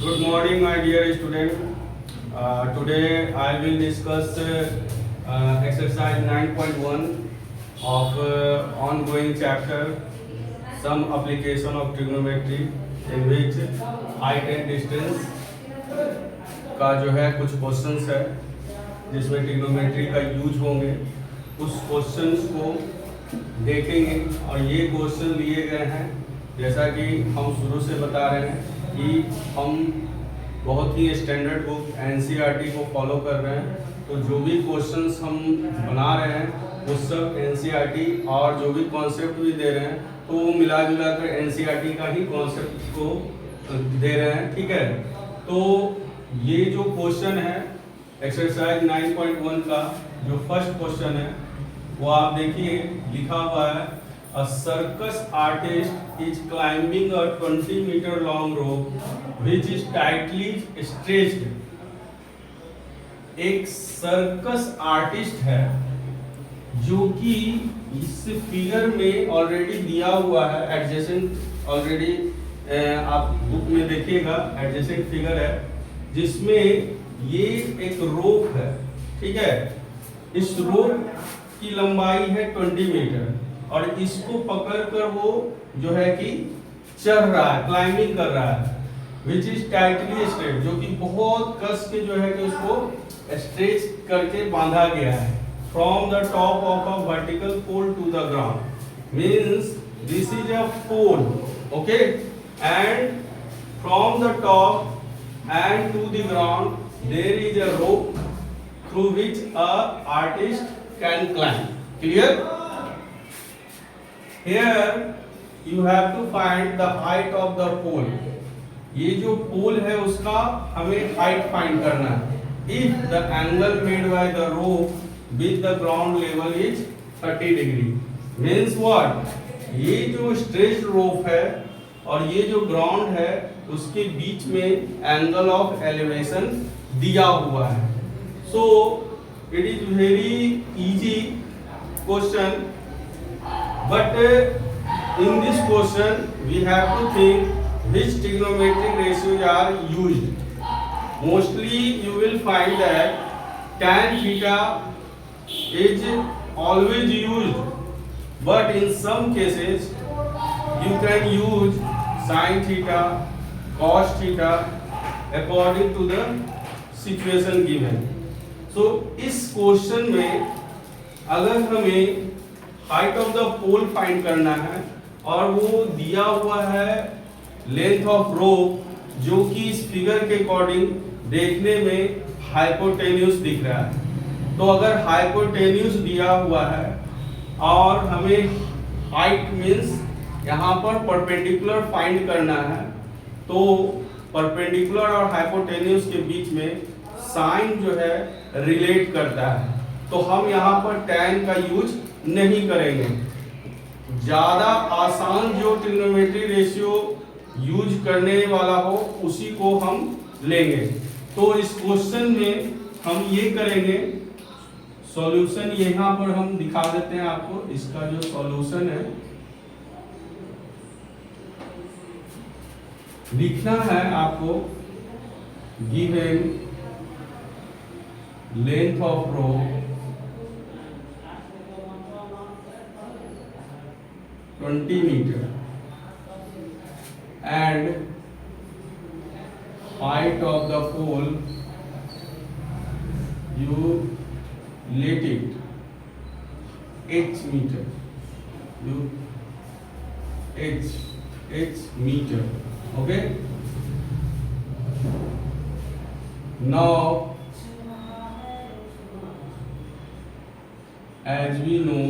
Good morning, my dear student. Today I will discuss exercise 9.1 of ongoing chapter, some application of trigonometry, in which height and distance का जो है कुछ questions है जिसमें trigonometry का use होंगे। उस क्वेश्चंस को देखेंगे और ये क्वेश्चन लिए गए हैं जैसा कि हम शुरू से बता रहे हैं कि हम बहुत ही स्टैंडर्ड बुक एनसीईआरटी को फॉलो कर रहे हैं। तो जो भी क्वेश्चंस हम बना रहे हैं वो सब एनसीईआरटी और जो भी कॉन्सेप्ट भी दे रहे हैं तो वो मिला जुला कर एनसीईआरटी का ही कॉन्सेप्ट को दे रहे हैं। ठीक है, तो ये जो क्वेश्चन है एक्सरसाइज 9.1 का जो फर्स्ट क्वेश्चन है वो आप देखिए, लिखा हुआ है A circus artist is climbing a 20-meter long rope which is tightly stretched. एक सर्कस आर्टिस्ट है जो कि इस फिगर में ऑलरेडी दिया हुआ है, एडजेसेंट ऑलरेडी आप बुक में देखिएगा, एडजेसेंट फिगर है जिसमें ये एक रोप है। ठीक है, इस रोप की लंबाई है 20 मीटर और इसको पकड़कर वो जो है कि चढ़ रहा है, क्लाइंबिंग कर रहा है, विच इज टाइटली स्ट्रेच, जो कि बहुत कस के जो है कि उसको स्ट्रेच करके बांधा गया है। From the top of a vertical pole to the ground means this is a pole, okay, and from the top end to the ground there is a rope through which a artist can climb. Clear? Here you have to find the height of the pole. ये जो पोल है उसका हमें height find करना है। If the angle made by the rope with the ground level is 30 degree, means what? ये जो stretch रोप है और ये जो ग्राउंड है उसके बीच में एंगल ऑफ एलिवेशन दिया हुआ है। So it is very easy question. But in this question we have to think which trigonometric ratios are used. Mostly you will find that tan theta is always used, but in some cases you can use sin theta, cos theta according to the situation given. So इस question में अगर हमें height of the pole find करना है और वो दिया हुआ है लेंथ ऑफ रोप जो कि इस फिगर के अकॉर्डिंग देखने में हाइपोटेन्यूस दिख रहा है। तो अगर हाइपोटेन्यूस दिया हुआ है और हमें हाइट मींस यहाँ पर परपेंडिकुलर फाइंड करना है, तो परपेंडिकुलर और हाइपोटेन्यूस के बीच में साइन जो है रिलेट करता है, तो हम यहाँ पर tan का यूज नहीं करेंगे। ज्यादा आसान जो ट्रिग्नोमेट्री रेशियो यूज करने वाला हो उसी को हम लेंगे। तो इस क्वेश्चन में हम ये करेंगे, सॉल्यूशन यहाँ पर हम दिखा देते हैं आपको। इसका जो सॉल्यूशन है लिखना है आपको, given length of rope 20 meter and height of the pole you let it h meter, you h meter, okay. Now as we know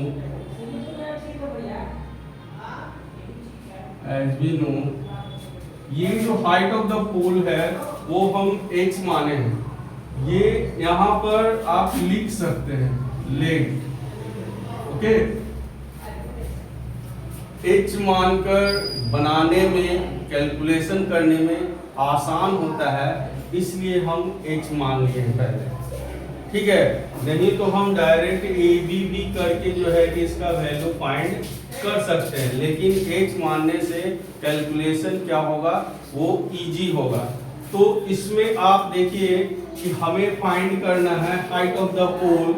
ये जो हाइट ऑफ द पोल है वो हम h माने हैं। ये यहाँ पर आप लिख सकते हैं लेंथ, ओके। h मानकर बनाने में, कैलकुलेशन करने में आसान होता है, इसलिए हम h मान लिए हैं पहले। ठीक है, नहीं तो हम डायरेक्ट ए बी करके जो है कि इसका वैल्यू फाइंड कर सकते हैं, लेकिन h मानने से कैलकुलेशन क्या होगा, वो इजी होगा। तो इसमें आप देखिए कि हमें फाइंड करना है हाइट ऑफ द पोल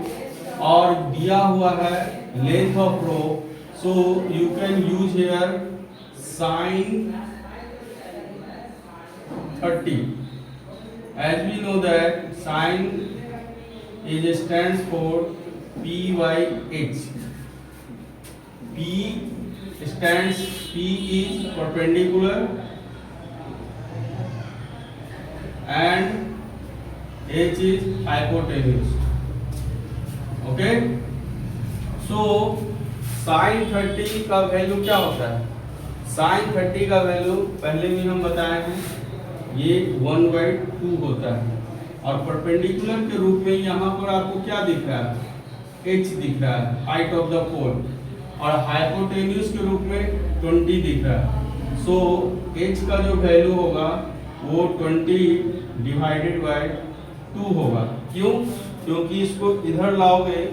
और दिया हुआ है length of rope. So you can use here sin 30. As we know that sin is stands for P by H. P stands, P is perpendicular and H is hypotenuse. Okay, so sin 30 का value क्या होता है? sin 30 का value पहले भी हम बताए हैं, ये 1/2 होता है और परपेंडिकुलर के रूप में यहाँ पर आपको क्या दिख रहा है? h दिख रहा है, हाइट ऑफ द पोल, और हाइपोटेन्यूज के रूप में 20 दिख रहा है. सो h का जो वैल्यू होगा वो 20 डिवाइडेड बाय 2 होगा. क्यों? क्योंकि इसको इधर लाओगे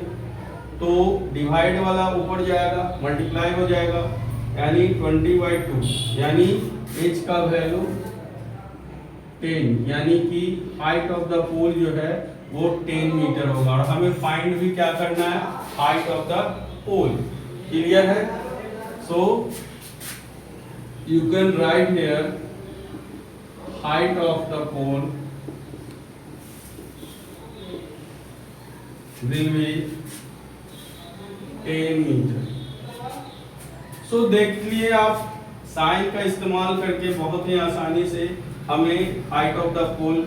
तो डिवाइड वाला ऊपर जाएगा, मल्टीप्लाई हो जाएगा, यानी 20/2, यानी h का वैल्यू 10, यानी कि हाइट ऑफ द पोल जो है वो 10 मीटर होगा. और हमें फाइंड भी क्या करना है? Height of the pole. Clear है? So you can write here height of the pole will be 10 metre. सो देख लिए आप, साइन का इस्तेमाल करके बहुत ही आसानी से हमें height of the pole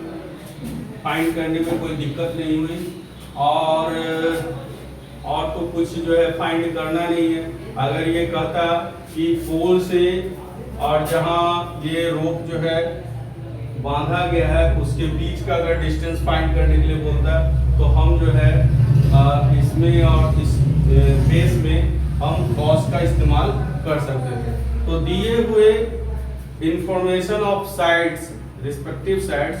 find करने में कोई दिक्कत नहीं हुई. और तो कुछ जो है फाइंड करना नहीं है. अगर ये कहता कि पोल से और जहाँ ये रोप जो है बांधा गया है उसके बीच का अगर डिस्टेंस फाइंड करने के लिए बोलता तो हम जो है इसमें और इस बेस में हम कॉस का इस्तेमाल कर सकते थे. तो दिए हुए information of sides, respective sides,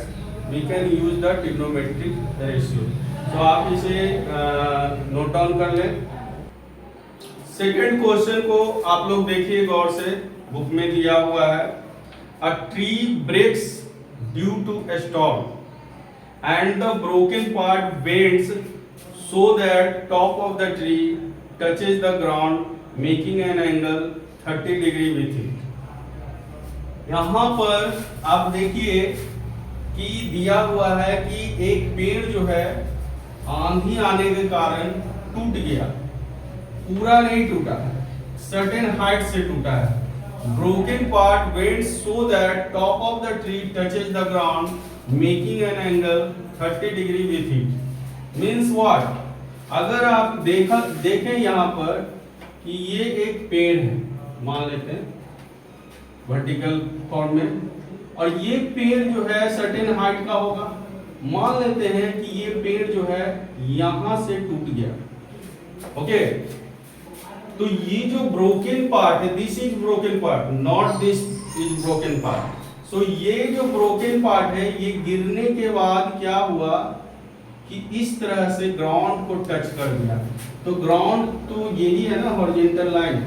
we can use the trigonometric ratio. तो आप इसे नोट डाउन कर लें. सेकंड क्वेश्चन को आप लोग देखिए गौर से, बुक में दिया हुआ है. A tree breaks due to a storm and the broken part bends so that top of the tree touches the ground making an angle 30 degree with it. यहाँ पर आप देखिए कि दिया हुआ है कि एक पेड़ जो है आंधी आने के कारण टूट गया, पूरा नहीं टूटा, सर्टेन हाइट से टूटा है. Broken part bends so that top of the tree touches the ground, making an angle 30 degree with it. Means what? अगर आप देखें यहाँ पर कि ये एक पेड़ है, मान लेते हैं वर्टिकल फॉर्म में, और ये पेड़ जो है सर्टेन हाइट का होगा. मान लेते हैं कि ये पेड़ जो है यहाँ से टूट गया. ओके, तो ये जो ब्रोकन पार्ट है, this is broken part, not this is broken part. So ये जो ब्रोकन पार्ट है ये गिरने के बाद क्या हुआ कि इस तरह से ग्राउंड को टच कर दिया. तो ग्राउंड तो यही है ना, हॉरिजॉन्टल लाइन,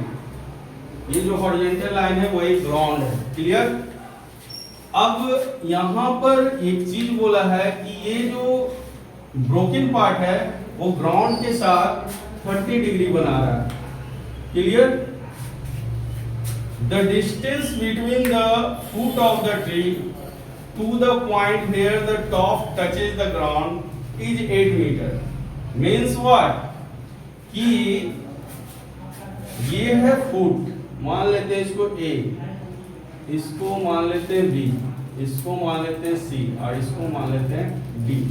ये जो हॉरिजॉन्टल लाइन है वो एक ग्राउंड है. क्लियर? अब यहाँ पर एक चीज बोला है कि ये जो ब्रोकन पार्ट है वो ग्राउंड के साथ 30 डिग्री बना रहा है. Clear? The distance between the foot of the tree to the point where the top touches the ground is 8 meter. Means what? कि ये है फुट, मान लेते हैं इसको A, इसको मान लेते हैं B, इसको मान लेते हैं C और इसको मान लेते हैं D.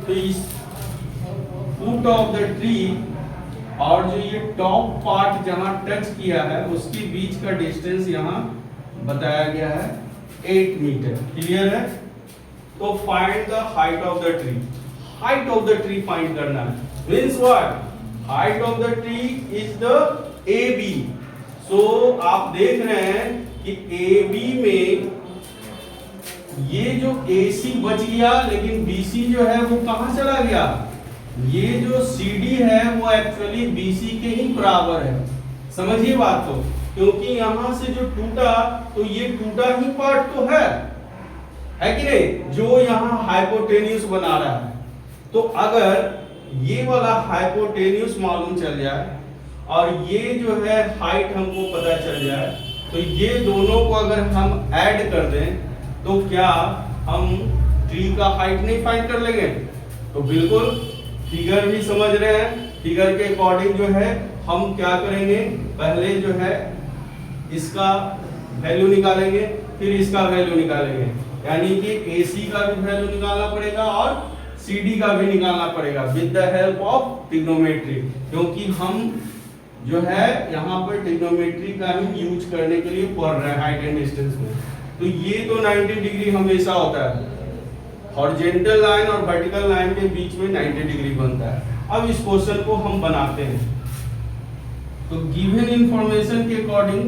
तो इस फुट ऑफ द ट्री और जो ये टॉप पार्ट जहां टच किया है उसके बीच का डिस्टेंस यहाँ बताया गया है 8 मीटर. क्लियर है? तो find the height of the tree. Height of the tree find करना है. Means what? Height of the tree is the AB. सो आप देख रहे हैं कि AB में ये जो AC बच गया, लेकिन BC जो है वो कहां चला गया? ये जो CD है वो एक्चुअली BC के ही बराबर है. समझिए बात को, क्योंकि यहां से जो टूटा तो ये टूटा ही पार्ट तो है है कि नहीं, जो यहाँ हाइपोटेन्यूस बना रहा है। तो अगर ये वाला हाइपोटेन्यूस मालूम चल जाए और ये जो है हाइट हमको पता चल जाए, तो ये दोनों को अगर हम ऐड कर दें तो क्या हम ट्री का हाइट नहीं फाइंड कर लेंगे? तो बिल्कुल, फिगर भी समझ रहे हैं, फिगर के अकॉर्डिंग जो है हम क्या करेंगे, पहले जो है इसका वैल्यू निकालेंगे, फिर इसका वैल्यू निकालेंगे, यानी कि AC का भी वैल्यू निकालना पड़ेगा और CD का भी निकालना पड़ेगा with the help of trigonometry, क्योंकि हम जो है यहाँ पर ट्रिग्नोमेट्री का ही यूज करने के लिए पढ़ रहे हैं हाइट एंड डिस्टेंस में। तो ये तो 90 डिग्री हमेशा होता है, हॉरिजॉन्टल लाइन और वर्टिकल लाइन के बीच में 90 डिग्री बनता है। अब इस क्वेश्चन को हम बनाते हैं। तो गिवन इंफॉर्मेशन के according,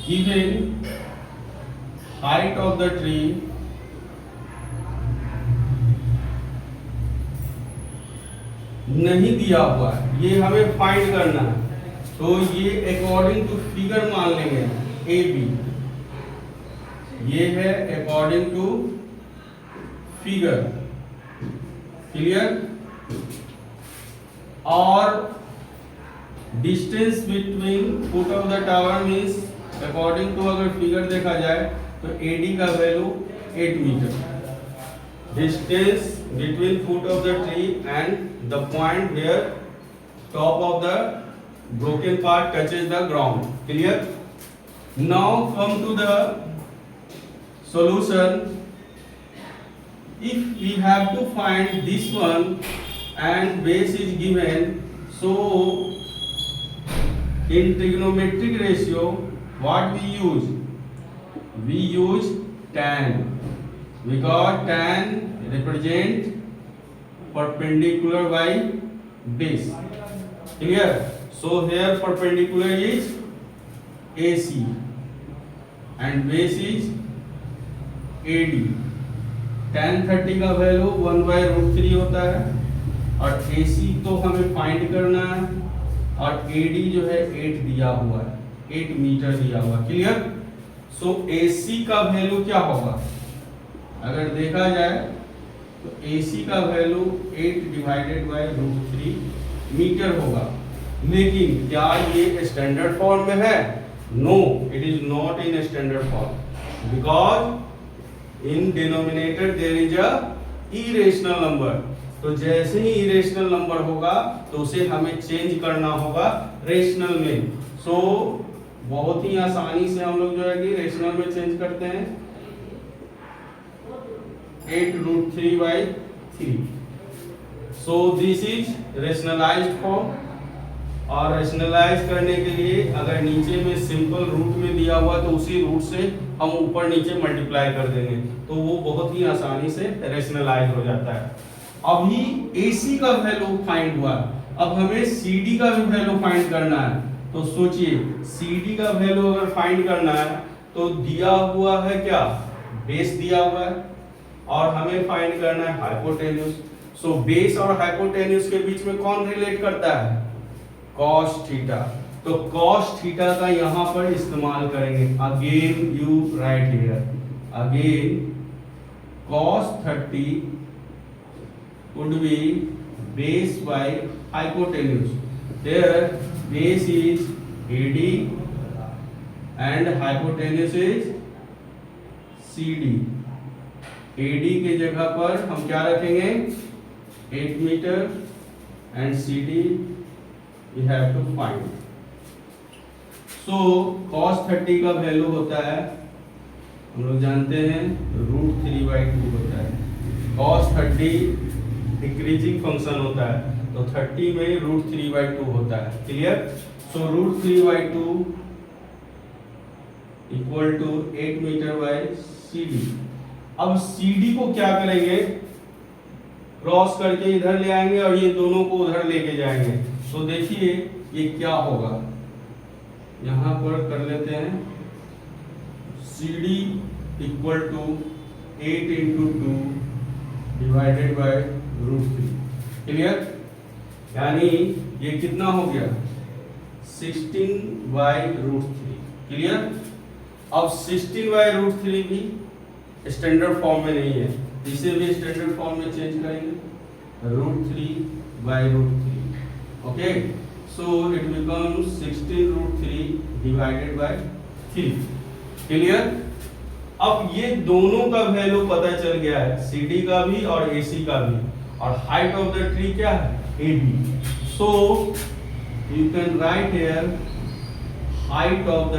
given height of the tree नहीं दिया हुआ है, ये हमें फाइंड करना है। तो ये अकॉर्डिंग टू फिगर मान लेंगे AB, ये है अकॉर्डिंग टू फिगर, क्लियर। और distance between foot of the tower means according to अगर फिगर देखा जाए तो AD का value 8 metre, distance between foot of the tree and the point where top of the broken part touches the ground, clear. Now come to the solution. If we have to find this one and base is given, so in trigonometric ratio what we use? We use tan, because tan represent perpendicular by base, clear. So here perpendicular is AC and base is AD. tan 30 का value 1/√3 होता है और AC तो हमें find करना है और AD जो है 8 दिया हुआ है, 8 मीटर दिया हुआ, क्लियर। सो AC का वैल्यू क्या होगा? अगर देखा जाए तो AC का वैल्यू 8/√3 मीटर होगा। लेकिन क्या ये स्टैंडर्ड फॉर्म में है? No, it is not in standard form, because in denominator there is a irrational number. तो जैसे ही इरेशनल नंबर होगा तो उसे हमें चेंज करना होगा रेशनल में। सो बहुत ही आसानी से हम लोग जो है कि रेशनल में चेंज करते हैं 8√3/3। So this is rationalised form. और रेशनलाइज करने के लिए अगर नीचे में सिंपल रूट में दिया हुआ तो उसी रूट से हम ऊपर नीचे मल्टीप्लाई कर देंगे, तो वो बहुत ही आसानी से रेशनलाइज हो जाता है। अभी AC का वैल्यू फाइंड हुआ, अब हमें CD का भी वैल्यू फाइंड करना है। तो सोचिए CD का वैल्यू अगर फाइंड करना है तो दिया हुआ है क्या? बेस दिया हुआ है और हमें फाइंड करना है हाइपोटेन्यूज। सो बेस और हाइपोटेन्यूज के बीच में कौन रिलेट करता है? cos theta. तो cos थीटा का यहां पर इस्तेमाल करेंगे। Again you right here, again cos 30 would be base by hypotenuse. There base is AD and hypotenuse is CD. AD के जगह पर हम क्या रखेंगे? 8 metre and CD we have to find. So cos 30 का वैल्यू होता है, हम लोग जानते हैं √3/2 होता है। cos 30 डिक्रीजिंग फंक्शन होता है, तो 30 में √3/2 होता है, clear. So √3/2 equal to 8 metre by CD। अब CD को क्या करेंगे? क्रॉस करके इधर ले आएंगे और ये दोनों को उधर लेके जाएंगे। तो देखिए ये क्या होगा, यहां पर कर लेते हैं CD equal to 8 × 2 divided by √3, clear. यानी ये कितना हो गया? 16/√3, क्लियर। अब 16/√3 भी स्टैंडर्ड फॉर्म में नहीं है, इसे भी स्टैंडर्ड फॉर्म में चेंज करेंगे, √3/√3. Okay, so it becomes 16√3 divided by 3. Clear? अब ये दोनों का वैल्यू पता चल गया है, CD का भी और AC का भी, और हाइट ऑफ द ट्री क्या है, AB. So you can write here height of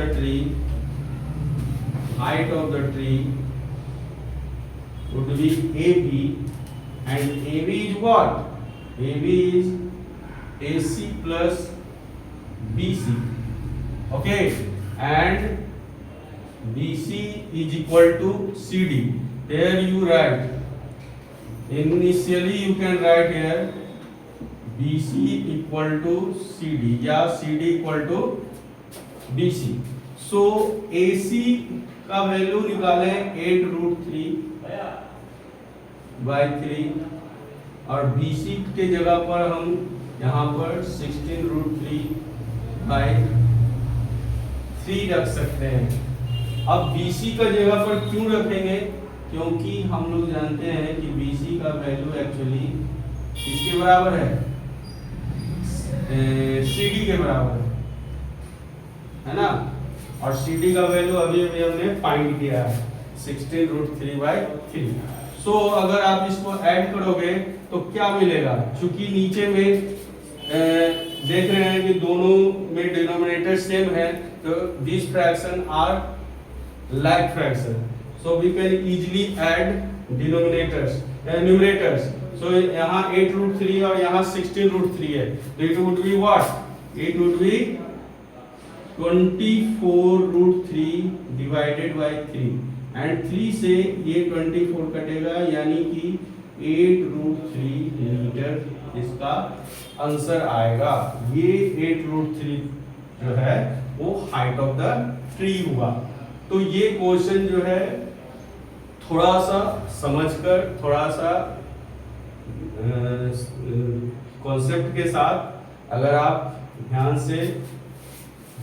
the tree would be AB, and AB is what? AB is AC plus BC. Okay, and BC is equal to CD. There you write, initially you can write here BC equal to CD या CD equal to BC. So AC का value निकालें 8√3/3, और BC के जगह पर हम यहाँ पर 16√3/3 रख सकते हैं. अब BC का जगह पर क्यों रखेंगे? क्योंकि हम लोग जानते हैं कि BC का वैल्यू एक्चुअली किसके बराबर है, CD के बराबर है ना, और CD का वैल्यू अभी हमने फाइंड किया है 16√3/3. सो अगर आप इसको ऐड करोगे तो क्या मिलेगा? क्योंकि नीचे में देख रहे हैं कि दोनों में डिनोमिनेटर सेम है, तो this fraction are like fraction, so we can easily add numerators. So यहाँ 8√3 और यहाँ 16√3 है, तो it would be what? It would be 24√3 divided by 3, and 3 से ये 24 कटेगा, यानी कि 8√3 मीटर इसका आंसर आएगा. ये 8√3 जो है वो हाइट ऑफ द ट्री हुआ. तो ये क्वेश्चन जो है थोड़ा सा समझकर, थोड़ा सा कॉन्सेप्ट के साथ अगर आप ध्यान से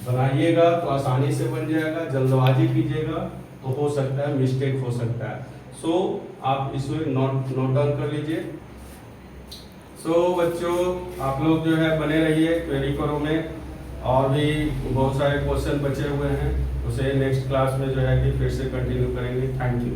बनाइएगा तो आसानी से बन जाएगा. जल्दबाजी कीजिएगा तो हो सकता है मिस्टेक हो सकता है. सो आप इसमें नोट डाउन कर लीजिए. सो बच्चों, आप लोग जो है बने रहिए क्वेरी करो में, और भी बहुत सारे क्वेश्चन बचे हुए हैं, उसे नेक्स्ट क्लास में जो है कि फिर से कंटिन्यू करेंगे. Thank you.